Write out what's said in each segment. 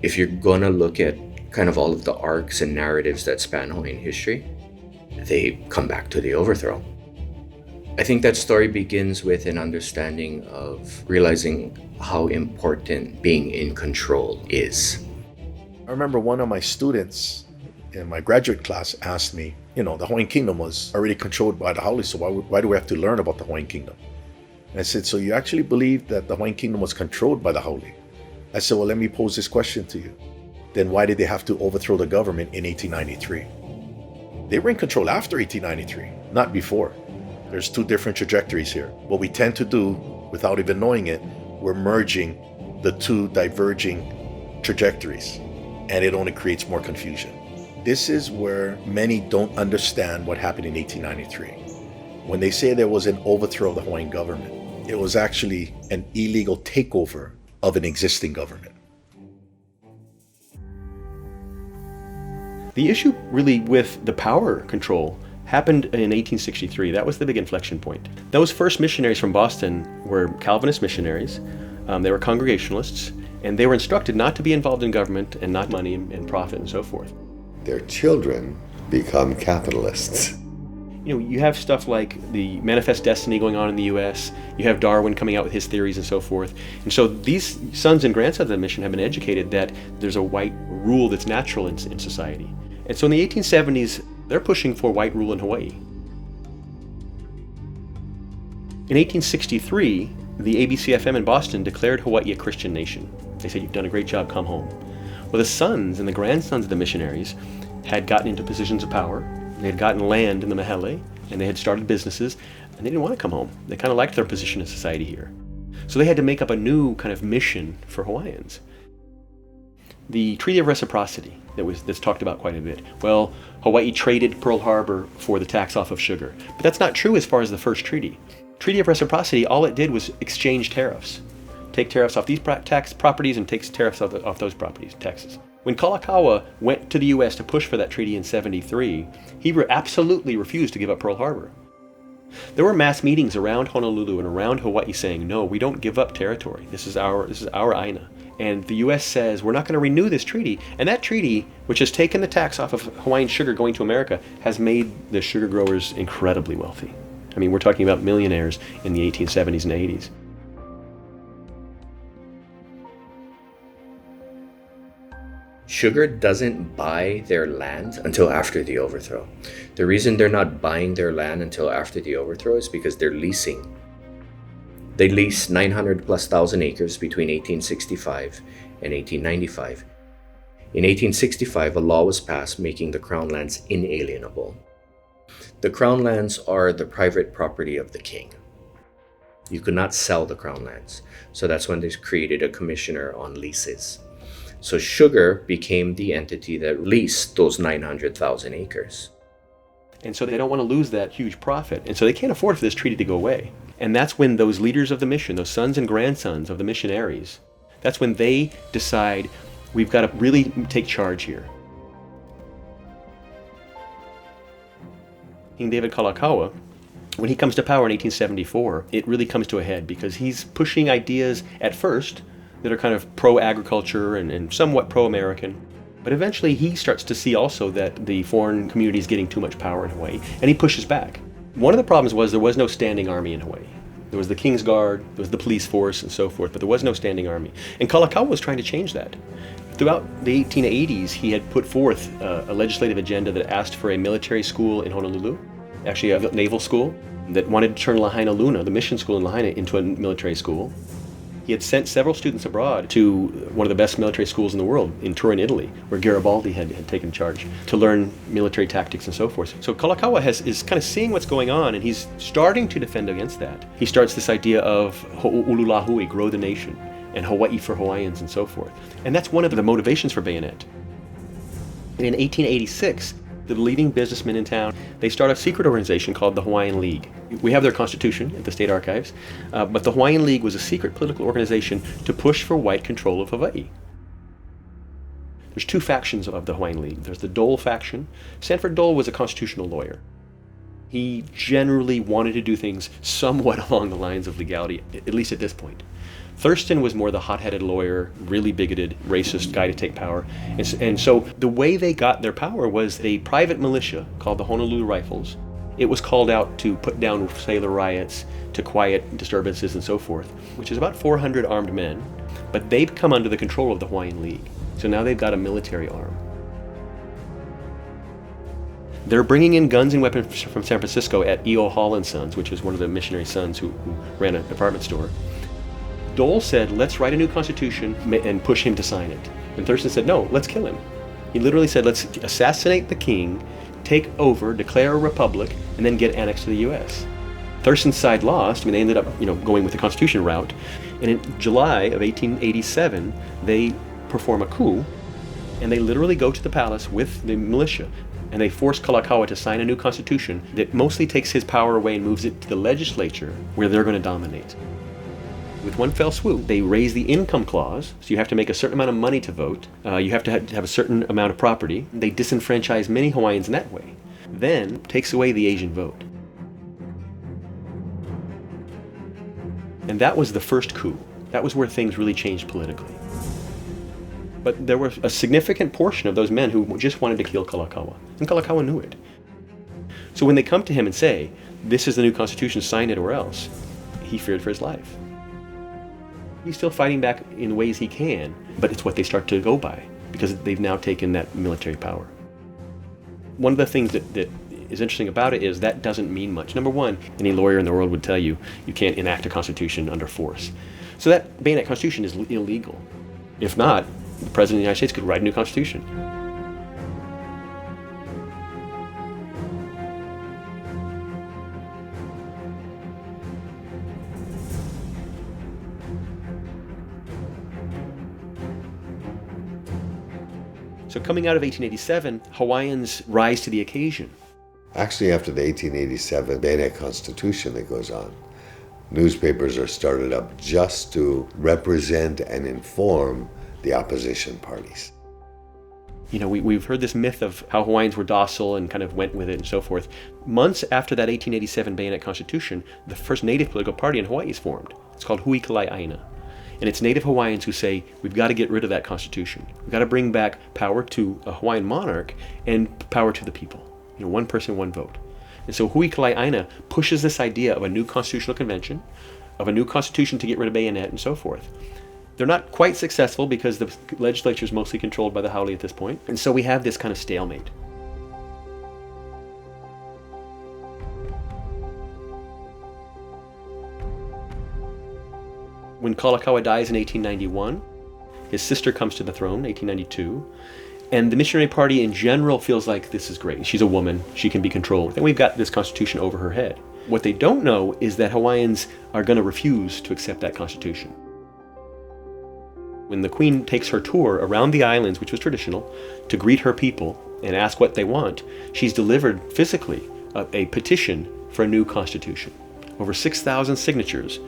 If you're going to look at kind of all of the arcs and narratives that span Hawaiian history, they come back to the overthrow. I think that story begins with an understanding of realizing how important being in control is. I remember one of my students in my graduate class asked me, the Hawaiian Kingdom was already controlled by the haole, so why do we have to learn about the Hawaiian Kingdom? And I said, so you actually believe that the Hawaiian Kingdom was controlled by the haole? I said, well, let me pose this question to you. Then why did they have to overthrow the government in 1893? They were in control after 1893, not before. There's two different trajectories here. What we tend to do, without even knowing it, we're merging the two diverging trajectories, and it only creates more confusion. This is where many don't understand what happened in 1893. When they say there was an overthrow of the Hawaiian government, it was actually an illegal takeover of an existing government. The issue really with the power control happened in 1863. That was the big inflection point. Those first missionaries from Boston were Calvinist missionaries. They were Congregationalists, and they were instructed not to be involved in government and not money and profit and so forth. Their children become capitalists. You have stuff like the Manifest Destiny going on in the U.S. You have Darwin coming out with his theories and so forth. And so these sons and grandsons of the mission have been educated that there's a white rule that's natural in society. And so in the 1870s, they're pushing for white rule in Hawaii. In 1863, the ABCFM in Boston declared Hawaii a Christian nation. They said, you've done a great job, come home. Well, the sons and the grandsons of the missionaries had gotten into positions of power. They had gotten land in the Mahele, and they had started businesses, and they didn't want to come home. They kind of liked their position in society here. So they had to make up a new kind of mission for Hawaiians. The Treaty of Reciprocity that's talked about quite a bit. Well, Hawaii traded Pearl Harbor for the tax off of sugar. But that's not true as far as the first treaty. Treaty of Reciprocity, all it did was exchange tariffs. Take tariffs off these tax properties and takes tariffs off those properties, taxes. When Kalakaua went to the U.S. to push for that treaty in 73, he absolutely refused to give up Pearl Harbor. There were mass meetings around Honolulu and around Hawaii saying, no, we don't give up territory. This is our aina. And the U.S. says, we're not going to renew this treaty. And that treaty, which has taken the tax off of Hawaiian sugar going to America, has made the sugar growers incredibly wealthy. I mean, we're talking about millionaires in the 1870s and 80s. Sugar doesn't buy their land until after the overthrow. The reason they're not buying their land until after the overthrow is because they're leasing. They leased 900,000+ acres between 1865 and 1895. In 1865, a law was passed making the Crown lands inalienable. The Crown lands are the private property of the king. You could not sell the Crown lands. So that's when they created a commissioner on leases. So sugar became the entity that leased those 900,000 acres. And so they don't want to lose that huge profit. And so they can't afford for this treaty to go away. And that's when those leaders of the mission, those sons and grandsons of the missionaries, that's when they decide, we've got to really take charge here. King David Kalakaua, when he comes to power in 1874, it really comes to a head because he's pushing ideas at first that are kind of pro-agriculture and somewhat pro-American. But eventually he starts to see also that the foreign community is getting too much power in Hawaii, and he pushes back. One of the problems was there was no standing army in Hawaii. There was the King's Guard, there was the police force and so forth, but there was no standing army. And Kalakaua was trying to change that. Throughout the 1880s, he had put forth a legislative agenda that asked for a military school in Honolulu, actually a naval school, that wanted to turn Lahaina Luna, the mission school in Lahaina, into a military school. He had sent several students abroad to one of the best military schools in the world, in Turin, Italy, where Garibaldi had taken charge, to learn military tactics and so forth. So Kalakaua is kind of seeing what's going on, and he's starting to defend against that. He starts this idea of ho'olulahui, grow the nation, and Hawaii for Hawaiians and so forth. And that's one of the motivations for Bayonet. And in 1886, the leading businessmen in town, they start a secret organization called the Hawaiian League. We have their constitution at the state archives, but the Hawaiian League was a secret political organization to push for white control of Hawaii. There's two factions of the Hawaiian League. There's the Dole faction. Sanford Dole was a constitutional lawyer. He generally wanted to do things somewhat along the lines of legality, at least at this point. Thurston was more the hot-headed lawyer, really bigoted, racist guy to take power. And so the way they got their power was a private militia called the Honolulu Rifles. It was called out to put down sailor riots, to quiet disturbances and so forth, which is about 400 armed men. But they've come under the control of the Hawaiian League. So now they've got a military arm. They're bringing in guns and weapons from San Francisco at E.O. Hall & Sons, which is one of the missionary sons who ran a department store. Dole said, let's write a new constitution and push him to sign it. And Thurston said, no, let's kill him. He literally said, let's assassinate the king, take over, declare a republic, and then get annexed to the U.S. Thurston's side lost. I mean, they ended up, going with the Constitution route. And in July of 1887, they perform a coup, and they literally go to the palace with the militia, and they force Kalakaua to sign a new constitution that mostly takes his power away and moves it to the legislature, where they're going to dominate. With one fell swoop, they raise the income clause, so you have to make a certain amount of money to vote. You have to have a certain amount of property. They disenfranchise many Hawaiians in that way. Then takes away the Asian vote. And that was the first coup. That was where things really changed politically. But there was a significant portion of those men who just wanted to kill Kalakaua, and Kalakaua knew it. So when they come to him and say, this is the new constitution, sign it or else, he feared for his life. He's still fighting back in ways he can, but it's what they start to go by, because they've now taken that military power. One of the things that is interesting about it is that doesn't mean much. Number one, any lawyer in the world would tell you, you can't enact a constitution under force. So that bayonet constitution is illegal. If not, the President of the United States could write a new constitution. So coming out of 1887, Hawaiians rise to the occasion. Actually, after the 1887 bayonet constitution that goes on, newspapers are started up just to represent and inform the opposition parties. We've heard this myth of how Hawaiians were docile and kind of went with it and so forth. Months after that 1887 bayonet constitution, the first native political party in Hawaii is formed. It's called Lili'uokalani. And it's native Hawaiians who say, we've got to get rid of that constitution. We've got to bring back power to a Hawaiian monarch and power to the people. One person, one vote. And so Lili'uokalani pushes this idea of a new constitutional convention, of a new constitution to get rid of bayonet and so forth. They're not quite successful because the legislature is mostly controlled by the haole at this point. And so we have this kind of stalemate. When Kalakaua dies in 1891, his sister comes to the throne, 1892, and the missionary party in general feels like this is great. She's a woman, she can be controlled, and we've got this constitution over her head. What they don't know is that Hawaiians are going to refuse to accept that constitution. When the Queen takes her tour around the islands, which was traditional, to greet her people and ask what they want, she's delivered physically a petition for a new constitution. Over 6,000 signatures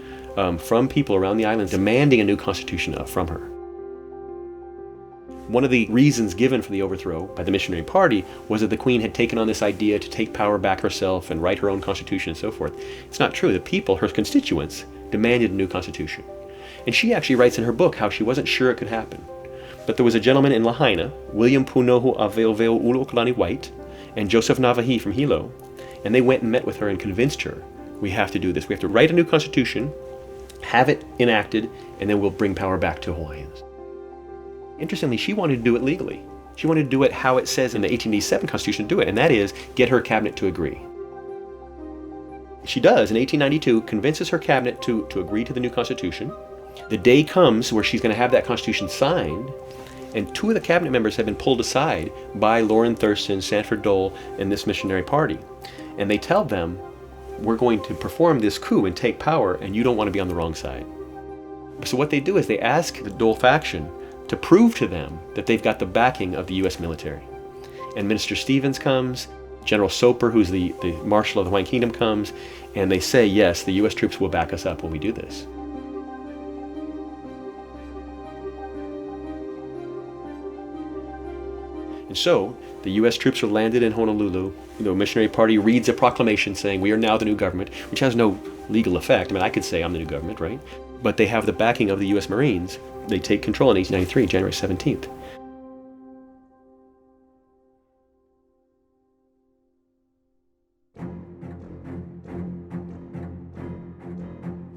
from people around the islands demanding a new constitution from her. One of the reasons given for the overthrow by the missionary party was that the Queen had taken on this idea to take power back herself and write her own constitution and so forth. It's not true. The people, her constituents, demanded a new constitution. And she actually writes in her book how she wasn't sure it could happen. But there was a gentleman in Lahaina, William Punohu Aveoveo Lili'uokalani White, and Joseph Navahi from Hilo, and they went and met with her and convinced her, we have to do this. We have to write a new constitution, have it enacted, and then we'll bring power back to Hawaiians. Interestingly, she wanted to do it legally. She wanted to do it how it says in the 1887 Constitution to do it, and that is get her cabinet to agree. She does, in 1892, convinces her cabinet to agree to the new Constitution. The day comes where she's going to have that Constitution signed, and two of the cabinet members have been pulled aside by Loren Thurston, Sanford Dole, and this missionary party. And they tell them, we're going to perform this coup and take power, and you don't want to be on the wrong side. So what they do is they ask the Dole faction to prove to them that they've got the backing of the U.S. military. And Minister Stevens comes, General Soper, who's the Marshal of the Hawaiian Kingdom, comes, and they say, yes, the U.S. troops will back us up when we do this. And so, the U.S. troops are landed in Honolulu. The missionary party reads a proclamation saying, we are now the new government, which has no legal effect. I mean, I could say I'm the new government, right? But they have the backing of the U.S. Marines. They take control in 1893, January 17th.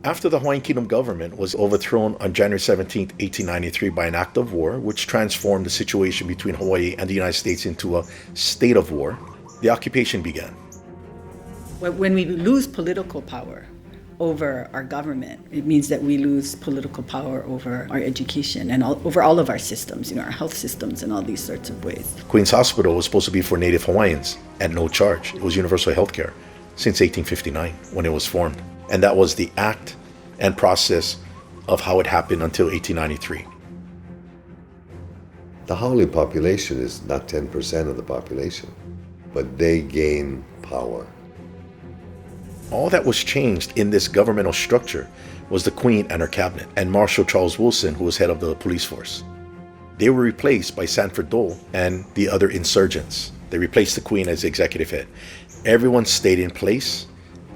After the Hawaiian Kingdom government was overthrown on January 17, 1893 by an act of war, which transformed the situation between Hawaii and the United States into a state of war, the occupation began. When we lose political power over our government, it means that we lose political power over our education and over all of our systems, our health systems and all these sorts of ways. Queen's Hospital was supposed to be for Native Hawaiians at no charge. It was universal health care since 1859 when it was formed. And that was the act and process of how it happened until 1893. The Haole population is not 10% of the population, but they gain power. All that was changed in this governmental structure was the Queen and her cabinet, and Marshal Charles Wilson, who was head of the police force. They were replaced by Sanford Dole and the other insurgents. They replaced the Queen as executive head. Everyone stayed in place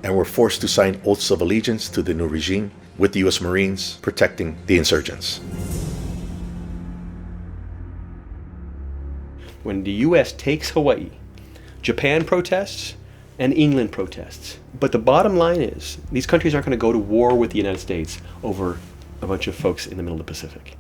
and were forced to sign oaths of allegiance to the new regime, with the U.S. Marines protecting the insurgents. When the U.S. takes Hawaii, Japan protests and England protests. But the bottom line is, these countries aren't going to go to war with the United States over a bunch of folks in the middle of the Pacific.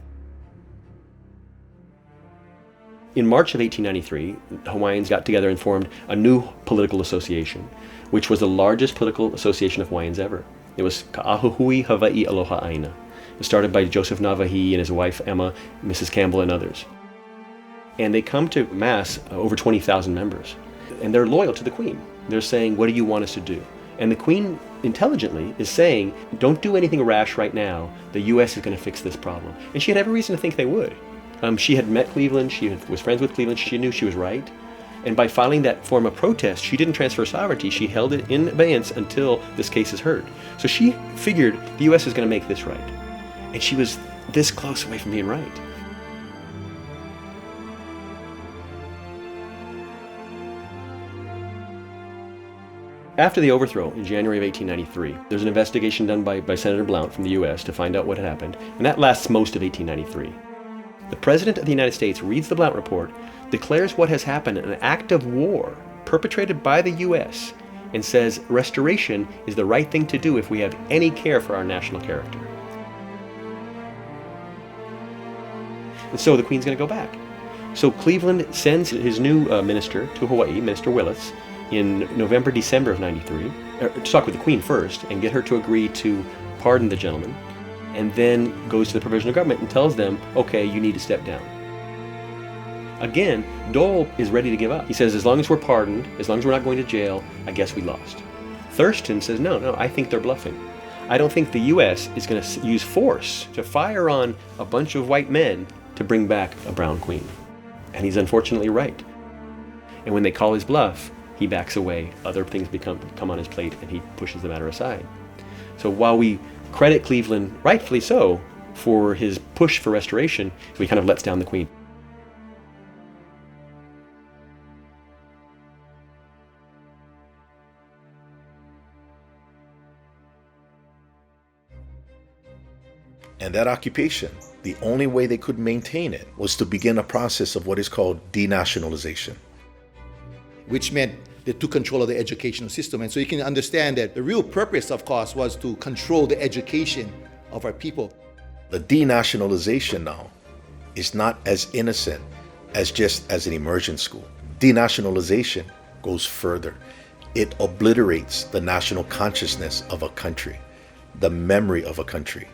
In March of 1893, the Hawaiians got together and formed a new political association, which was the largest political association of Hawaiians ever. It was Ka'ahuhui Hawai'i Aloha Aina. It was started by Joseph Navahi and his wife Emma, Mrs. Campbell, and others. And they come to mass over 20,000 members. And they're loyal to the Queen. They're saying, what do you want us to do? And the Queen, intelligently, is saying, don't do anything rash right now. The U.S. is going to fix this problem. And she had every reason to think they would. She had met Cleveland. She was friends with Cleveland. She knew she was right. And by filing that form of protest, she didn't transfer sovereignty. She held it in abeyance until this case is heard. So she figured the U.S. is going to make this right. And she was this close away from being right. After the overthrow in January of 1893, there's an investigation done by Senator Blount from the U.S. to find out what had happened, and that lasts most of 1893. The President of the United States reads the Blount report, declares what has happened an act of war perpetrated by the U.S., and says restoration is the right thing to do if we have any care for our national character. And so the Queen's going to go back. So Cleveland sends his new minister to Hawaii, Minister Willis, in November, December of 93, to talk with the Queen first and get her to agree to pardon the gentleman, and then goes to the provisional government and tells them, okay, you need to step down. Again, Dole is ready to give up. He says, as long as we're pardoned, as long as we're not going to jail, I guess we lost. Thurston says, no, I think they're bluffing. I don't think the U.S. is going to use force to fire on a bunch of white men to bring back a brown queen. And he's unfortunately right. And when they call his bluff, he backs away. Other things come on his plate, and he pushes the matter aside. So while we credit Cleveland, rightfully so, for his push for restoration, he kind of lets down the Queen. And that occupation, the only way they could maintain it was to begin a process of what is called denationalization. Which meant they took control of the educational system. And so you can understand that the real purpose, of course, was to control the education of our people. The denationalization now is not as innocent as just as an immersion school. Denationalization goes further. It obliterates the national consciousness of a country, the memory of a country,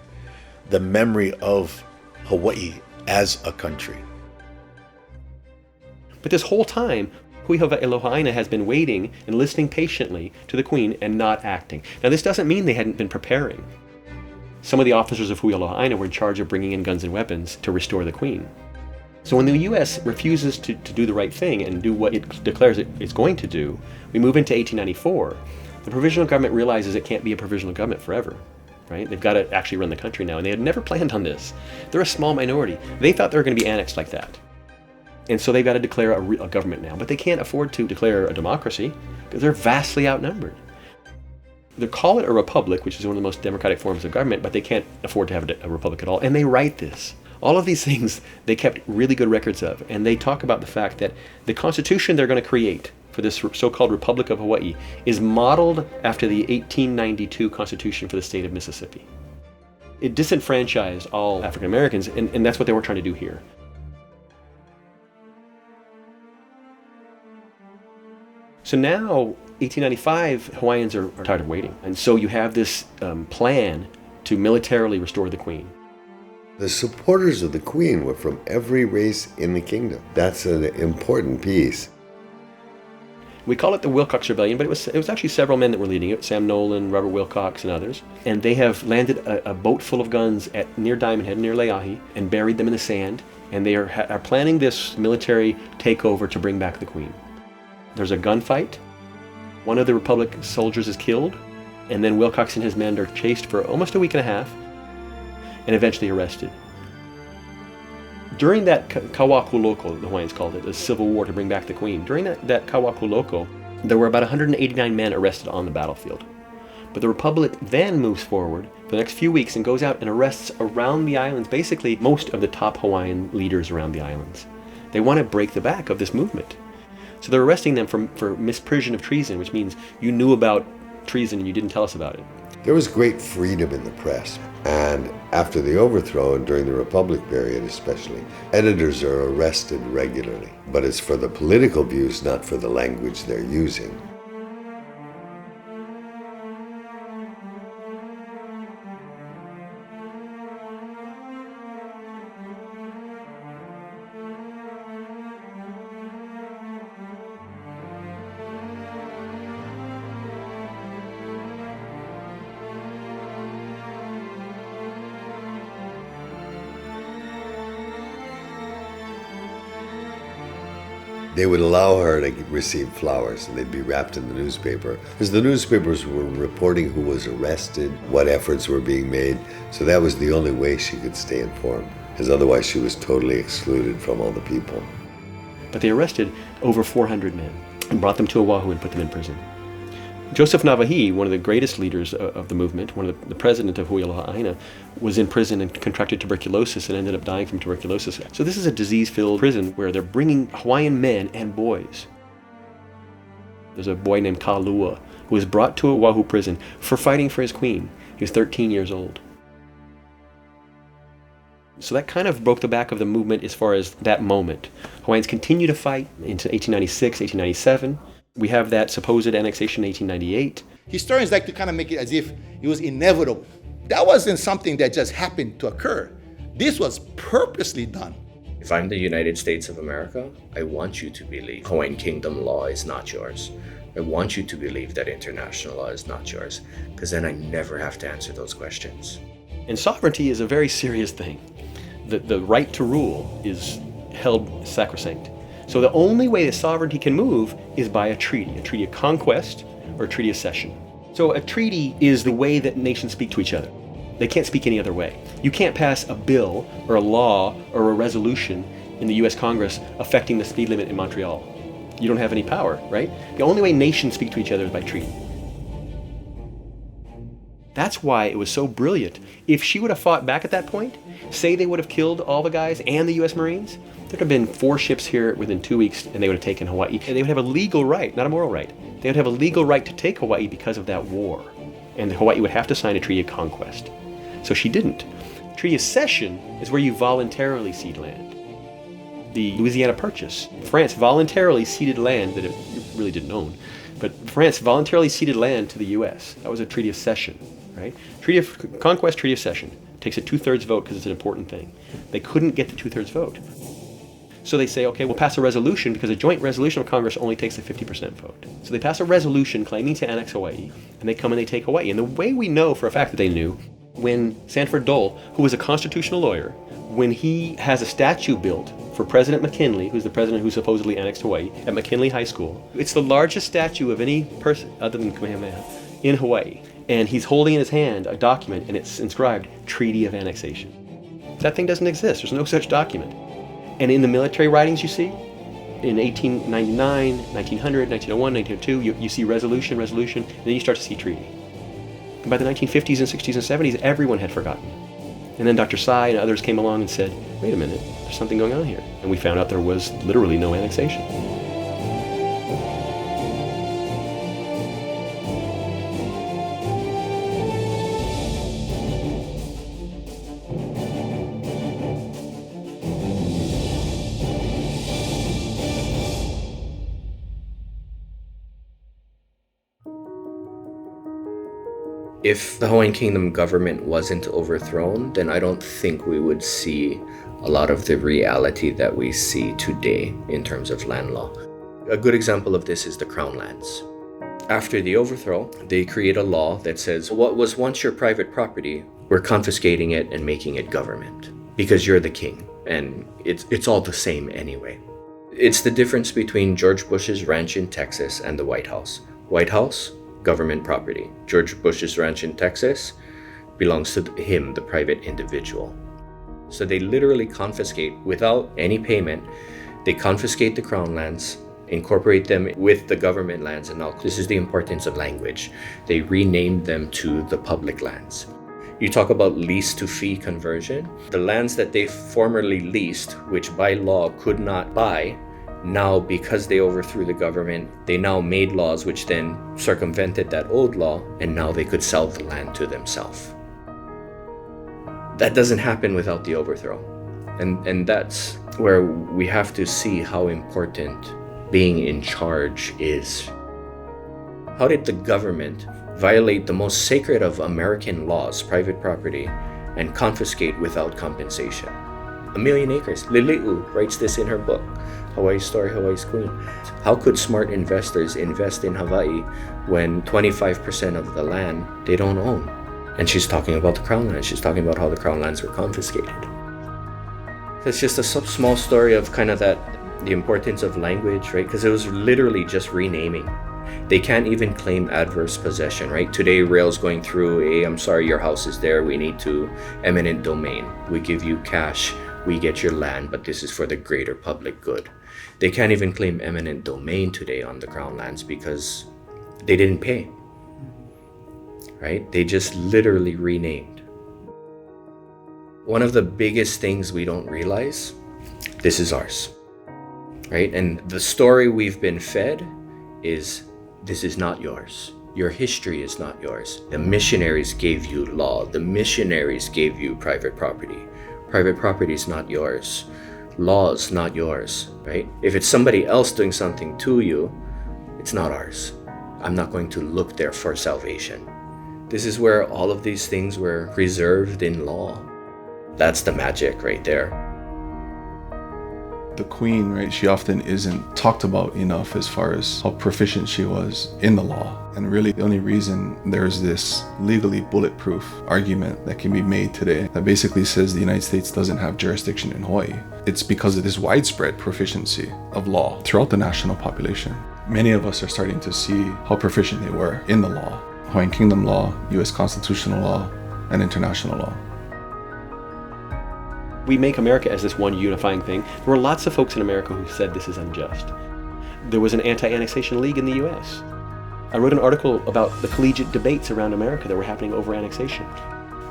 the memory of Hawaii as a country. But this whole time, Hui Hawai'i has been waiting and listening patiently to the Queen and not acting. Now, this doesn't mean they hadn't been preparing. Some of the officers of Hui Hawai'i were in charge of bringing in guns and weapons to restore the Queen. So when the U.S. refuses to do the right thing and do what it declares it's going to do, we move into 1894. The provisional government realizes it can't be a provisional government forever. Right? They've got to actually run the country now, and they had never planned on this. They're a small minority. They thought they were going to be annexed like that. And so they've got to declare a government now. But they can't afford to declare a democracy because they're vastly outnumbered. They call it a republic, which is one of the most democratic forms of government, but they can't afford to have a republic at all. And they write this. All of these things they kept really good records of. And they talk about the fact that the constitution they're going to create for this so-called Republic of Hawaii is modeled after the 1892 Constitution for the state of Mississippi. It disenfranchised all African Americans, and that's what they were trying to do here. So now, 1895, Hawaiians are tired of waiting. And so you have this plan to militarily restore the Queen. The supporters of the Queen were from every race in the kingdom. That's an important piece. We call it the Wilcox Rebellion, but it was actually several men that were leading it, Sam Nolan, Robert Wilcox, and others. And they have landed a boat full of guns near Diamond Head, near Lili'uokalani, and buried them in the sand. And they are planning this military takeover to bring back the Queen. There's a gunfight. One of the Republic soldiers is killed, and then Wilcox and his men are chased for almost a week and a half, and eventually arrested. During that Kawakuloko, the Hawaiians called it, the civil war to bring back the Queen, during that Kawakuloko, there were about 189 men arrested on the battlefield. But the Republic then moves forward for the next few weeks and goes out and arrests around the islands, basically most of the top Hawaiian leaders around the islands. They want to break the back of this movement. So they're arresting them for misprision of treason, which means you knew about treason and you didn't tell us about it. There was great freedom in the press. And after the overthrow and during the Republic period especially, editors are arrested regularly. But it's for the political views, not for the language they're using. They would allow her to receive flowers, and they'd be wrapped in the newspaper, because the newspapers were reporting who was arrested, what efforts were being made, so that was the only way she could stay informed, because otherwise she was totally excluded from all the people. But they arrested over 400 men and brought them to Oahu and put them in prison. Joseph Navahi, one of the greatest leaders of the movement, the president of Hawai'i, was in prison and contracted tuberculosis and ended up dying from tuberculosis. So this is a disease-filled prison where they're bringing Hawaiian men and boys. There's a boy named Kalua who was brought to Oahu prison for fighting for his queen. He was 13 years old. So that kind of broke the back of the movement as far as that moment. Hawaiians continue to fight into 1896, 1897. We have that supposed annexation in 1898. Historians like to kind of make it as if it was inevitable. That wasn't something that just happened to occur. This was purposely done. If I'm the United States of America, I want you to believe Hawaiian Kingdom law is not yours. I want you to believe that international law is not yours, because then I never have to answer those questions. And sovereignty is a very serious thing. The right to rule is held sacrosanct. So the only way that sovereignty can move is by a treaty of conquest or a treaty of cession. So a treaty is the way that nations speak to each other. They can't speak any other way. You can't pass a bill or a law or a resolution in the US Congress affecting the speed limit in Montreal. You don't have any power, right? The only way nations speak to each other is by treaty. That's why it was so brilliant. If she would have fought back at that point, say they would have killed all the guys and the US Marines, there'd have been 4 ships here within 2 weeks and they would have taken Hawaii. And they would have a legal right, not a moral right. They would have a legal right to take Hawaii because of that war. And Hawaii would have to sign a treaty of conquest. So she didn't. Treaty of cession is where you voluntarily cede land. The Louisiana Purchase. France voluntarily ceded land that it really didn't own. But France voluntarily ceded land to the US. That was a treaty of cession, right? Treaty of conquest, treaty of cession. It takes a 2/3 vote because it's an important thing. They couldn't get the 2/3 vote. So they say, okay, we'll pass a resolution because a joint resolution of Congress only takes a 50% vote. So they pass a resolution claiming to annex Hawaii, and they come and they take Hawaii. And the way we know for a fact that they knew, when Sanford Dole, who was a constitutional lawyer, when he has a statue built for President McKinley, who's the president who supposedly annexed Hawaii, at McKinley High School, it's the largest statue of any person other than Kamehameha in Hawaii. And he's holding in his hand a document, and it's inscribed, Treaty of Annexation. That thing doesn't exist. There's no such document. And in the military writings you see, in 1899, 1900, 1901, 1902, you see resolution, and then you start to see treaty. And by the 1950s and 60s and 70s, everyone had forgotten. And then Dr. Tsai and others came along and said, wait a minute, there's something going on here. And we found out there was literally no annexation. If the Hawaiian Kingdom government wasn't overthrown, then I don't think we would see a lot of the reality that we see today in terms of land law. A good example of this is the Crown lands. After the overthrow, they create a law that says what was once your private property, we're confiscating it and making it government because you're the king, and it's all the same anyway. It's the difference between George Bush's ranch in Texas and the White House. White House, government property. George Bush's ranch in Texas belongs to him, the private individual. So they literally confiscate without any payment. They confiscate the Crown lands, incorporate them with the government lands, and now this is the importance of language. They renamed them to the public lands. You talk about lease to fee conversion. The lands that they formerly leased, which by law could not buy, now, because they overthrew the government, they now made laws which then circumvented that old law, and now they could sell the land to themselves. That doesn't happen without the overthrow. And that's where we have to see how important being in charge is. How did the government violate the most sacred of American laws, private property, and confiscate without compensation? 1 million acres. Lili'u writes this in her book, Hawaii's Story, Hawaii's Queen. How could smart investors invest in Hawaii when 25% of the land they don't own? And she's talking about the Crown lands. She's talking about how the Crown lands were confiscated. It's just a small story of kind of the importance of language, right? Because it was literally just renaming. They can't even claim adverse possession, right? Today, rail's going through, hey, I'm sorry, your house is there. We need to eminent domain. We give you cash. We get your land, but this is for the greater public good. They can't even claim eminent domain today on the Crown lands because they didn't pay, right? They just literally renamed. One of the biggest things we don't realize, this is ours, right? And the story we've been fed is, this is not yours. Your history is not yours. The missionaries gave you law. The missionaries gave you private property. Private property is not yours. Laws not yours, right? If it's somebody else doing something to you, it's not ours. I'm not going to look there for salvation. This is where all of these things were preserved in law. That's the magic right there. The Queen, right, she often isn't talked about enough as far as how proficient she was in the law. And really the only reason there's this legally bulletproof argument that can be made today that basically says the United States doesn't have jurisdiction in Hawaii, it's because of this widespread proficiency of law throughout the national population. Many of us are starting to see how proficient they were in the law. Hawaiian Kingdom law, US constitutional law, and international law. We make America as this one unifying thing. There were lots of folks in America who said this is unjust. There was an anti-annexation league in the US. I wrote an article about the collegiate debates around America that were happening over annexation.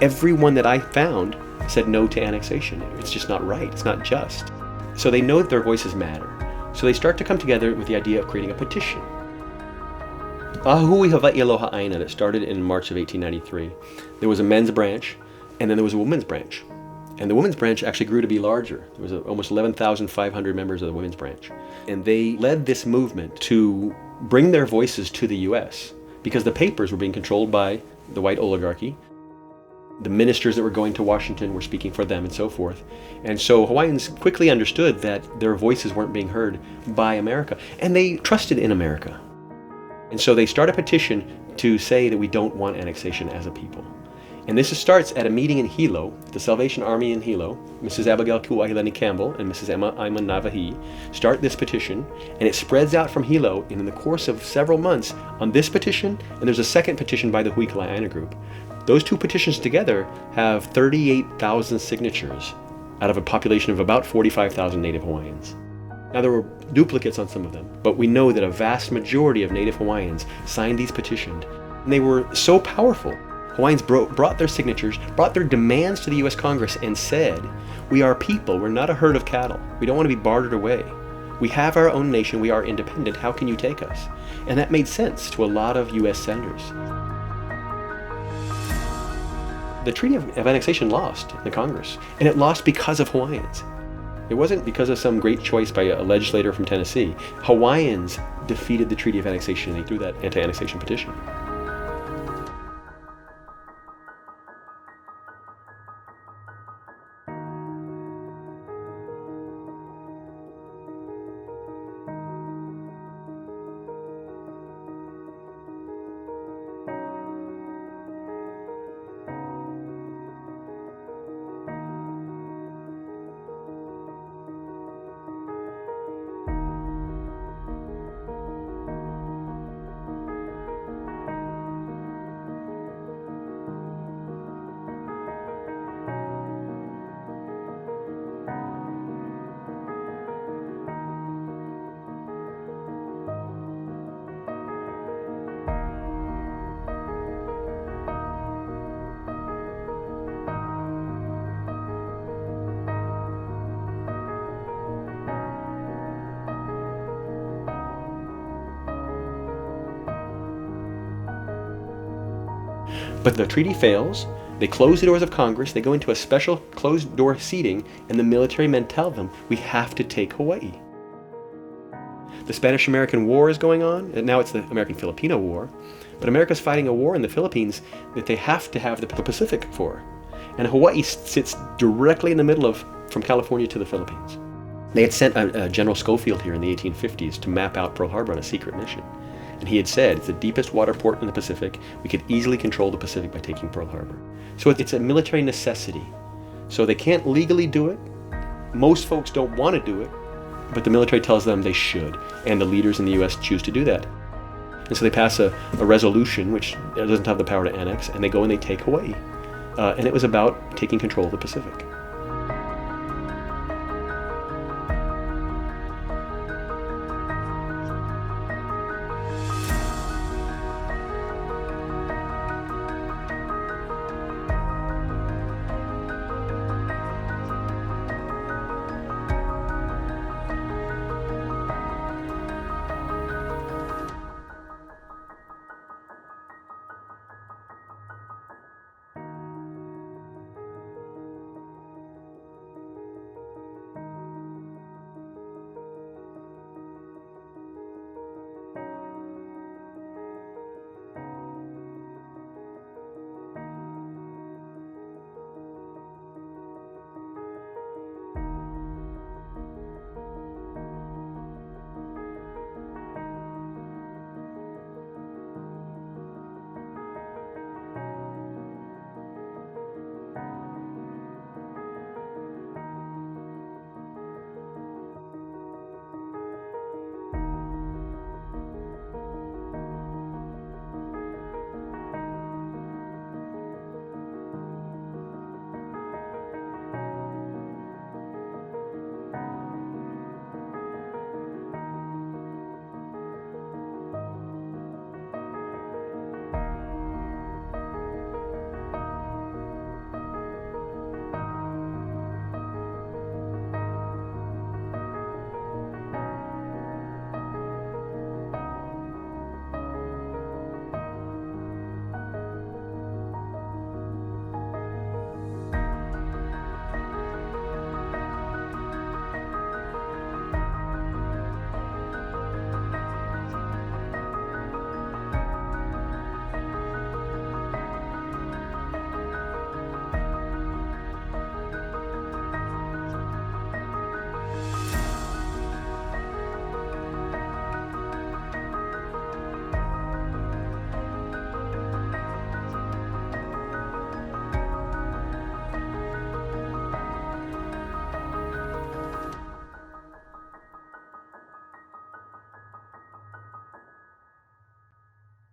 Everyone that I found said no to annexation. It's just not right, it's not just. So they know that their voices matter. So they start to come together with the idea of creating a petition. Ahui Hawaii Aloha Aina that started in March of 1893. There was a men's branch, and then there was a women's branch. And the women's branch actually grew to be larger. There was almost 11,500 members of the women's branch. And they led this movement to bring their voices to the US because the papers were being controlled by the white oligarchy. The ministers that were going to Washington were speaking for them and so forth. And so Hawaiians quickly understood that their voices weren't being heard by America. And they trusted in America. And so they start a petition to say that we don't want annexation as a people. And this starts at a meeting in Hilo, the Salvation Army in Hilo. Mrs. Abigail Ku'ahilani Campbell and Mrs. Emma Iman Navahi start this petition, and it spreads out from Hilo, and in the course of several months on this petition, and there's a second petition by the Huikalai Aina group. Those two petitions together have 38,000 signatures out of a population of about 45,000 Native Hawaiians. Now, there were duplicates on some of them, but we know that a vast majority of Native Hawaiians signed these petitions, and they were so powerful. Hawaiians brought their signatures, brought their demands to the U.S. Congress and said, we are people, we're not a herd of cattle. We don't want to be bartered away. We have our own nation, we are independent, how can you take us? And that made sense to a lot of U.S. senators. The Treaty of Annexation lost in the Congress, and it lost because of Hawaiians. It wasn't because of some great choice by a legislator from Tennessee. Hawaiians defeated the Treaty of Annexation through that anti-annexation petition. But the treaty fails, they close the doors of Congress, they go into a special closed door seating, and the military men tell them, we have to take Hawaii. The Spanish-American War is going on, and now it's the American-Filipino War, but America's fighting a war in the Philippines that they have to have the Pacific for. And Hawaii sits directly in the middle of, from California to the Philippines. They had sent a General Schofield here in the 1850s to map out Pearl Harbor on a secret mission. And he had said, it's the deepest water port in the Pacific. We could easily control the Pacific by taking Pearl Harbor. So it's a military necessity. So they can't legally do it. Most folks don't want to do it, but the military tells them they should. And the leaders in the U.S. choose to do that. And so they pass a resolution, which doesn't have the power to annex, and they go and they take Hawaii. And it was about taking control of the Pacific.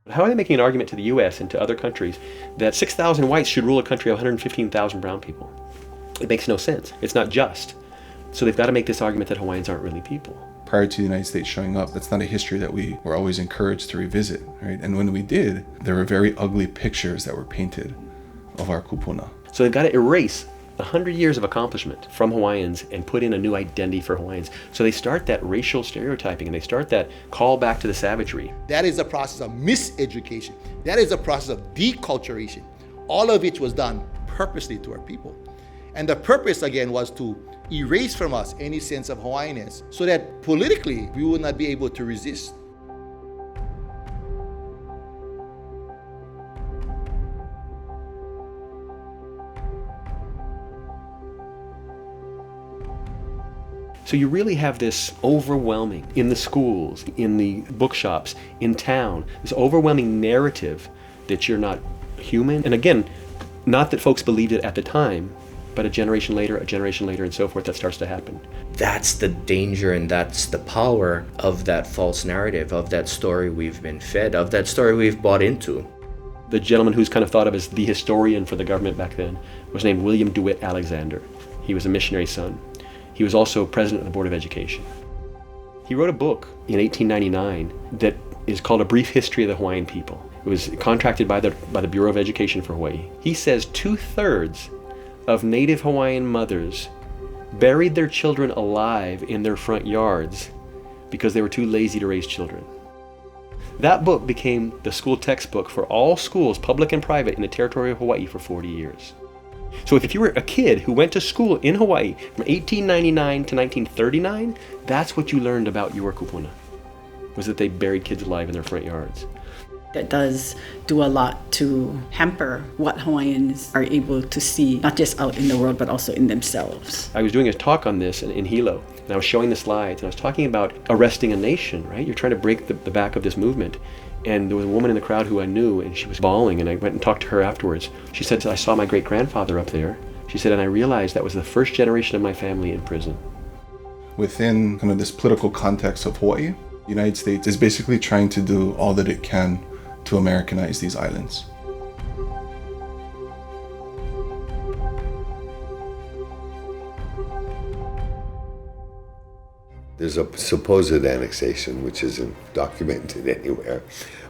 How are they making an argument to the U.S. and to other countries that 6,000 whites should rule a country of 115,000 brown people? It makes no sense. It's not just. So they've got to make this argument that Hawaiians aren't really people. prior to the United States showing up, that's not a history that we were always encouraged to revisit, right? And when we did, there were very ugly pictures that were painted of our kupuna. So they've got to erase 100 years of accomplishment from Hawaiians and put in a new identity for Hawaiians. So they start that racial stereotyping and they start that call back to the savagery. That is a process of miseducation. That is a process of deculturation. All of it was done purposely to our people. And the purpose, again, was to erase from us any sense of Hawaiianness so that politically we would not be able to resist. So you really have this overwhelming, in the schools, in the bookshops, in town, this overwhelming narrative that you're not human. And again, not that folks believed it at the time, but a generation later, and so forth, that starts to happen. That's the danger and that's the power of that false narrative, of that story we've been fed, of that story we've bought into. The gentleman who's kind of thought of as the historian for the government back then was named William DeWitt Alexander. He was a missionary son. He was also president of the Board of Education. He wrote a book in 1899 that is called A Brief History of the Hawaiian People. It was contracted by the Bureau of Education for Hawaii. He says 2/3 of native Hawaiian mothers buried their children alive in their front yards because they were too lazy to raise children. That book became the school textbook for all schools, public and private, in the territory of Hawaii for 40 years. So if you were a kid who went to school in Hawaii from 1899 to 1939, that's what you learned about your kupuna, was that they buried kids alive in their front yards. That does do a lot to hamper what Hawaiians are able to see, not just out in the world, but also in themselves. I was doing a talk on this in Hilo, and I was showing the slides, and I was talking about arresting a nation, right? You're trying to break the back of this movement. And there was a woman in the crowd who I knew, and she was bawling, and I went and talked to her afterwards. She said, I saw my great-grandfather up there. She said, and I realized that was the first generation of my family in prison. Within kind of this political context of Hawaii, the United States is basically trying to do all that it can to Americanize these islands. There's a supposed annexation, which isn't documented anywhere,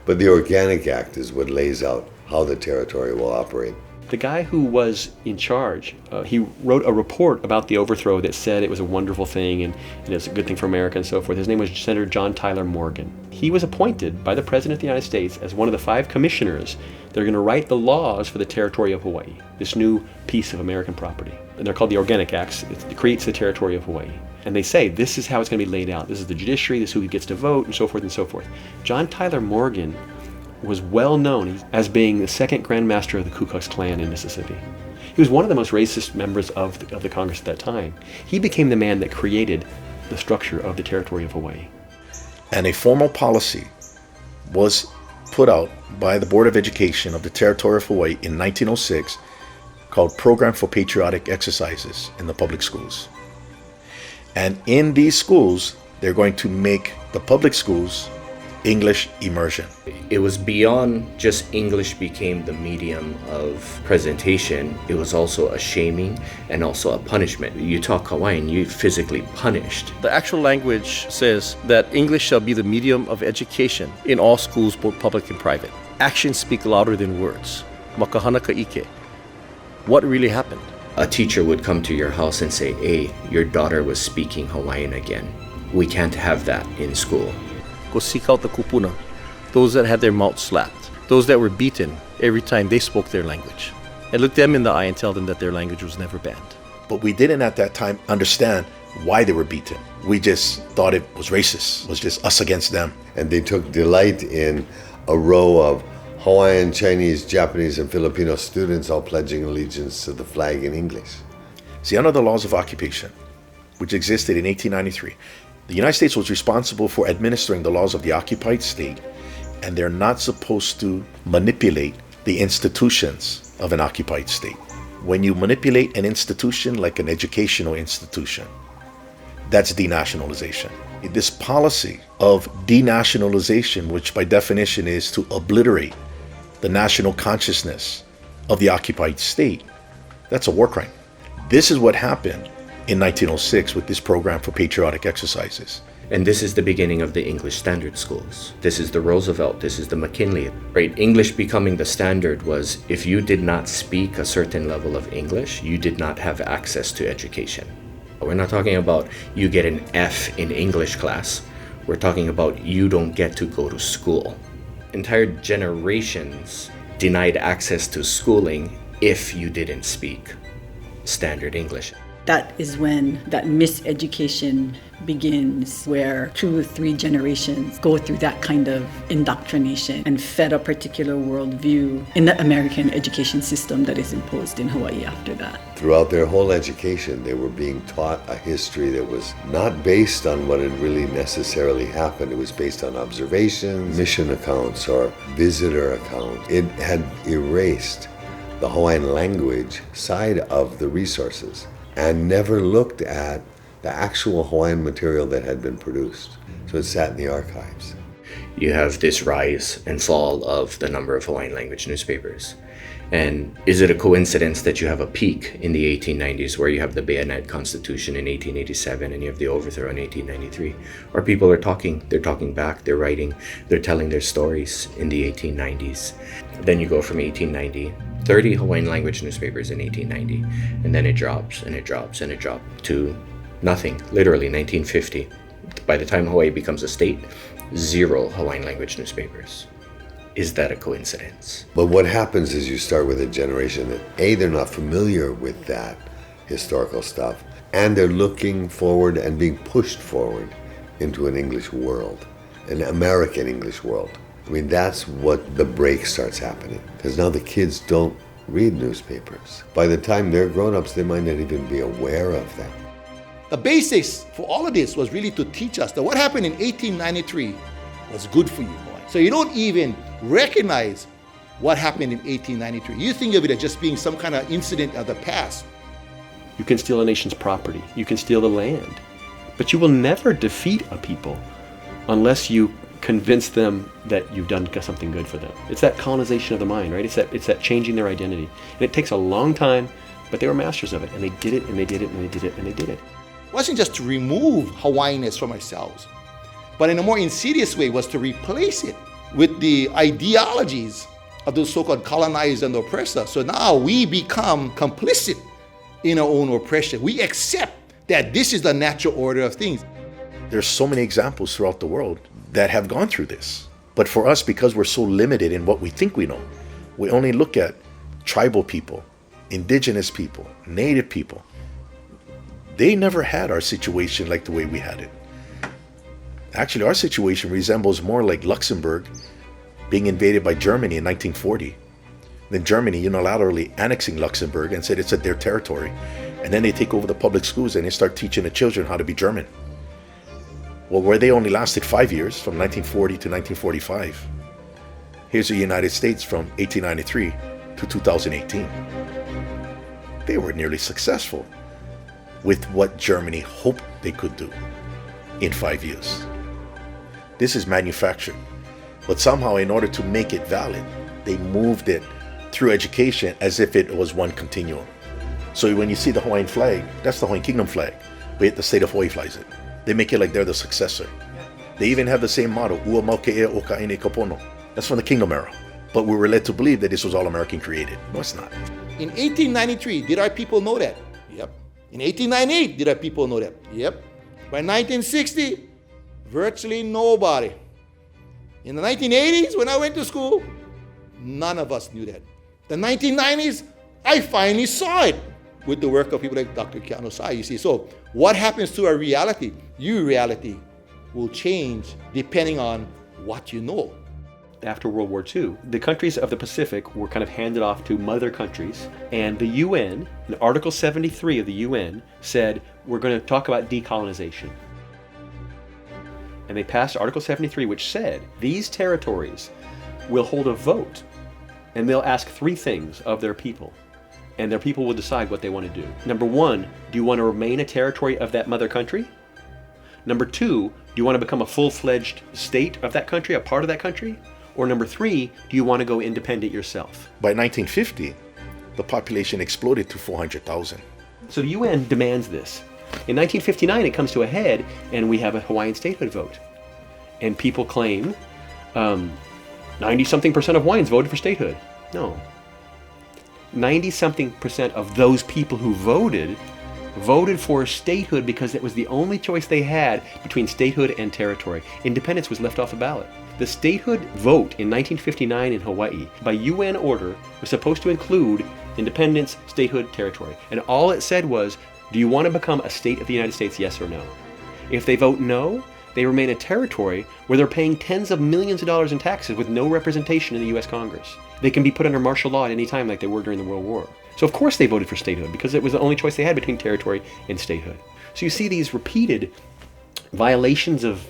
but the Organic Act is what lays out how the territory will operate. The guy who was in charge, he wrote a report about the overthrow that said it was a wonderful thing and it's a good thing for America and so forth. His name was Senator John Tyler Morgan. He was appointed by the President of the United States as one of the 5 commissioners that are going to write the laws for the territory of Hawaii, this new piece of American property. And they're called the Organic Acts. It creates the territory of Hawaii. And they say, this is how it's going to be laid out. This is the judiciary, this is who gets to vote, and so forth and so forth. John Tyler Morgan was well known as being the second Grand Master of the Ku Klux Klan in Mississippi. He was one of the most racist members of the Congress at that time. He became the man that created the structure of the territory of Hawaii. And a formal policy was put out by the Board of Education of the Territory of Hawaii in 1906 called Program for Patriotic Exercises in the public schools. And in these schools, they're going to make the public schools English immersion. It was beyond just English became the medium of presentation. It was also a shaming and also a punishment. You talk Hawaiian, you're physically punished. The actual language says that English shall be the medium of education in all schools, both public and private. Actions speak louder than words. Makahana ka'ike. What really happened? A teacher would come to your house and say, hey, your daughter was speaking Hawaiian again. We can't have that in school. Go seek out the kupuna, those that had their mouths slapped, those that were beaten every time they spoke their language. And look them in the eye and tell them that their language was never banned. But we didn't at that time understand why they were beaten. We just thought it was racist. It was just us against them. And they took delight in a row of Hawaiian, Chinese, Japanese, and Filipino students all pledging allegiance to the flag in English. See, under the laws of occupation, which existed in 1893, the United States was responsible for administering the laws of the occupied state, and they're not supposed to manipulate the institutions of an occupied state. When you manipulate an institution like an educational institution, that's denationalization. This policy of denationalization, which by definition is to obliterate the national consciousness of the occupied state, that's a war crime. This is what happened in 1906 with this program for patriotic exercises. And this is the beginning of the English standard schools. This is the Roosevelt, this is the McKinley, right? English becoming the standard was if you did not speak a certain level of English, you did not have access to education. We're not talking about you get an F in English class. We're talking about you don't get to go to school. Entire generations denied access to schooling if you didn't speak standard English. That is when that miseducation begins, where 2 or 3 generations go through that kind of indoctrination and fed a particular worldview in the American education system that is imposed in Hawaii after that. Throughout their whole education, they were being taught a history that was not based on what had really necessarily happened. It was based on observations, mission accounts, or visitor accounts. It had erased the Hawaiian language side of the resources and never looked at the actual Hawaiian material that had been produced. So it sat in the archives. You have this rise and fall of the number of Hawaiian language newspapers. And is it a coincidence that you have a peak in the 1890s where you have the bayonet constitution in 1887 and you have the overthrow in 1893? Or people are talking, they're talking back, they're writing, they're telling their stories in the 1890s. Then you go from 1890, 30 Hawaiian language newspapers in 1890, and then it drops and it drops and it dropped to nothing, literally 1950. By the time Hawaii becomes a state, 0 Hawaiian language newspapers. Is that a coincidence? But what happens is you start with a generation that A, they're not familiar with that historical stuff, and they're looking forward and being pushed forward into an English world, an American English world. I mean, that's what the break starts happening, because now the kids don't read newspapers. By the time they're grown-ups, they might not even be aware of them. The basics for all of this was really to teach us that what happened in 1893 was good for you. So you don't even recognize what happened in 1893. You think of it as just being some kind of incident of the past. You can steal a nation's property. You can steal the land. But you will never defeat a people unless you convince them that you've done something good for them. It's that colonization of the mind, right? It's that changing their identity. And it takes a long time, but they were masters of it. And they did it, and they did it, and they did it, and they did it. It wasn't just to remove Hawaiianness from ourselves, but in a more insidious way was to replace it with the ideologies of those so-called colonized and oppressors. So now we become complicit in our own oppression. We accept that this is the natural order of things. There's so many examples throughout the world that have gone through this. But for us, because we're so limited in what we think we know, we only look at tribal people, indigenous people, native people. They never had our situation like the way we had it. Actually, our situation resembles more like Luxembourg being invaded by Germany in 1940. Then Germany unilaterally annexing Luxembourg and said it's their territory. And then they take over the public schools and they start teaching the children how to be German. Well, where they only lasted 5 years, from 1940 to 1945. Here's the United States from 1893 to 2018. They were nearly successful with what Germany hoped they could do in 5 years. This is manufactured. But somehow, in order to make it valid, they moved it through education as if it was one continuum. So when you see the Hawaiian flag, that's the Hawaiian Kingdom flag, but yet the state of Hawaii flies it. They make it like they're the successor. They even have the same motto, Ua Mauke'ea o Ka'ine Kapono. That's from the Kingdom era. But we were led to believe that this was all American created. No, it's not. In 1893, did our people know that? Yep. In 1898, did our people know that? Yep. By 1960, virtually nobody. In the 1980s, when I went to school, none of us knew that. The 1990s, I finally saw it with the work of people like Dr. Keanu Sai, you see. So what happens to our reality? Your reality will change depending on what you know. After World War II, the countries of the Pacific were kind of handed off to mother countries, and the UN, in Article 73 of the UN, said, we're going to talk about decolonization. And they passed Article 73, which said, these territories will hold a vote, and they'll ask 3 things of their people, and their people will decide what they want to do. Number 1, do you want to remain a territory of that mother country? Number 2, do you want to become a full-fledged state of that country, a part of that country? Or number 3, do you want to go independent yourself? By 1950, the population exploded to 400,000. So the UN demands this. In 1959, it comes to a head, and we have a Hawaiian statehood vote. And people claim 90-something% of Hawaiians voted for statehood. No. 90-something% of those people who voted for statehood because it was the only choice they had between statehood and territory. Independence was left off the ballot. The statehood vote in 1959 in Hawaii, by UN order, was supposed to include independence, statehood, territory. And all it said was, do you want to become a state of the United States, yes or no? If they vote no, they remain a territory where they're paying tens of millions of dollars in taxes with no representation in the US Congress. They can be put under martial law at any time like they were during the World War. So of course they voted for statehood because it was the only choice they had between territory and statehood. So you see these repeated violations of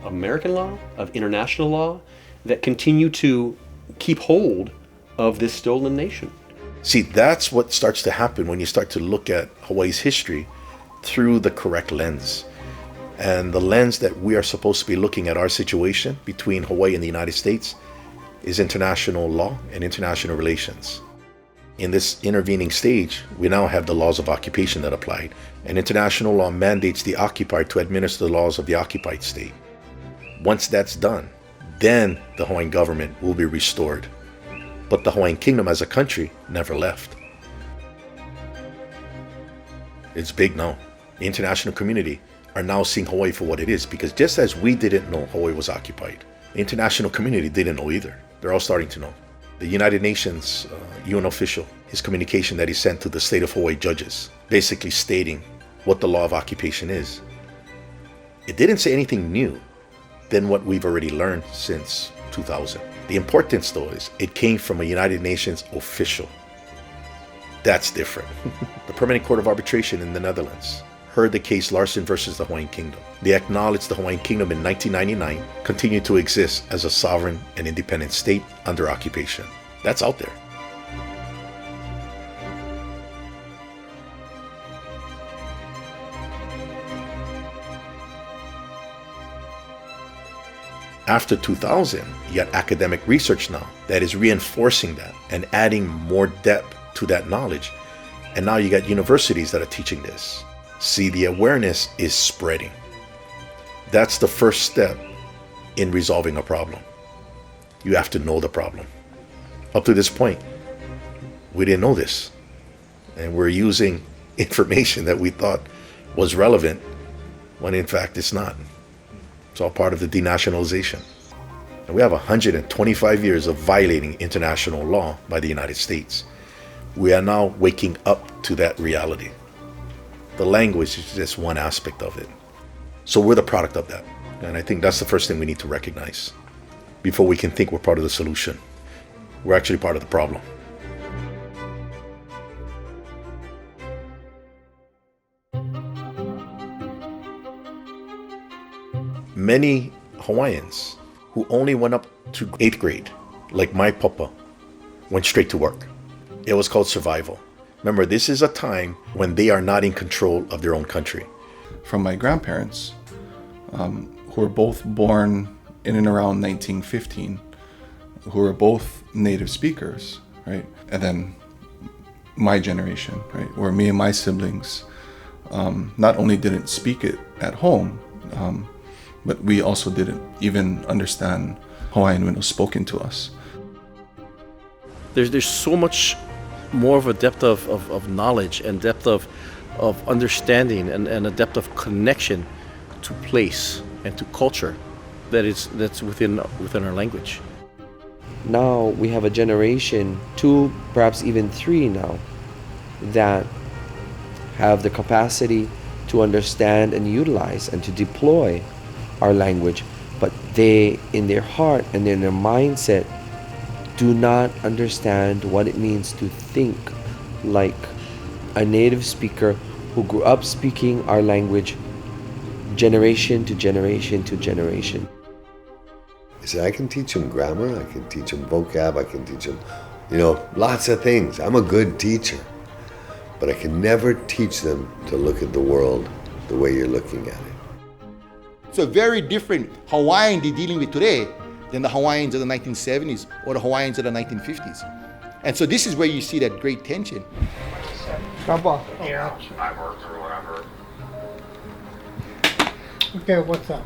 American law, of international law, that continue to keep hold of this stolen nation. See, that's what starts to happen when you start to look at Hawaii's history through the correct lens. And the lens that we are supposed to be looking at our situation between Hawaii and the United States is international law and international relations. In this intervening stage, we now have the laws of occupation that applied, and international law mandates the occupier to administer the laws of the occupied state. Once that's done, then the Hawaiian government will be restored. But the Hawaiian Kingdom as a country never left. It's big now. The international community are now seeing Hawaii for what it is, because just as we didn't know Hawaii was occupied, the international community didn't know either. They're all starting to know. The United Nations UN official, his communication that he sent to the state of Hawaii judges, basically stating what the law of occupation is. It didn't say anything new than what we've already learned since 2000. The importance, though, is it came from a United Nations official. That's different. The Permanent Court of Arbitration in the Netherlands heard the case Larson versus the Hawaiian Kingdom. They acknowledged the Hawaiian Kingdom in 1999 continued to exist as a sovereign and independent state under occupation. That's out there. After 2000, you got academic research now that is reinforcing that and adding more depth to that knowledge. And now you got universities that are teaching this. See, the awareness is spreading. That's the first step in resolving a problem. You have to know the problem. Up to this point, we didn't know this. And we're using information that we thought was relevant when in fact it's not. It's all part of the denationalization. And we have 125 years of violating international law by the United States. We are now waking up to that reality. The language is just one aspect of it. So we're the product of that. And I think that's the first thing we need to recognize before we can think we're part of the solution. We're actually part of the problem. Many Hawaiians who only went up to 8th grade, like my papa, went straight to work. It was called survival. Remember, this is a time when they are not in control of their own country. From my grandparents, who were both born in and around 1915, who were both native speakers, right? And then my generation, right? Where me and my siblings not only didn't speak it at home, but we also didn't even understand Hawaiian when it was spoken to us. There's so much more of a depth of knowledge and depth of understanding and a depth of connection to place and to culture that's within our language. Now we have a generation, 2, perhaps even 3 now, that have the capacity to understand and utilize and to deploy our language, but they, in their heart and in their mindset, do not understand what it means to think like a native speaker who grew up speaking our language generation to generation to generation. I said, I can teach them grammar, I can teach them vocab, I can teach them, lots of things. I'm a good teacher, but I can never teach them to look at the world the way you're looking at it. It's a very different Hawaiian they're dealing with today than the Hawaiians of the 1970s or the Hawaiians of the 1950s. And so this is where you see that great tension. Yeah, I've worked through whatever. Okay, what's up?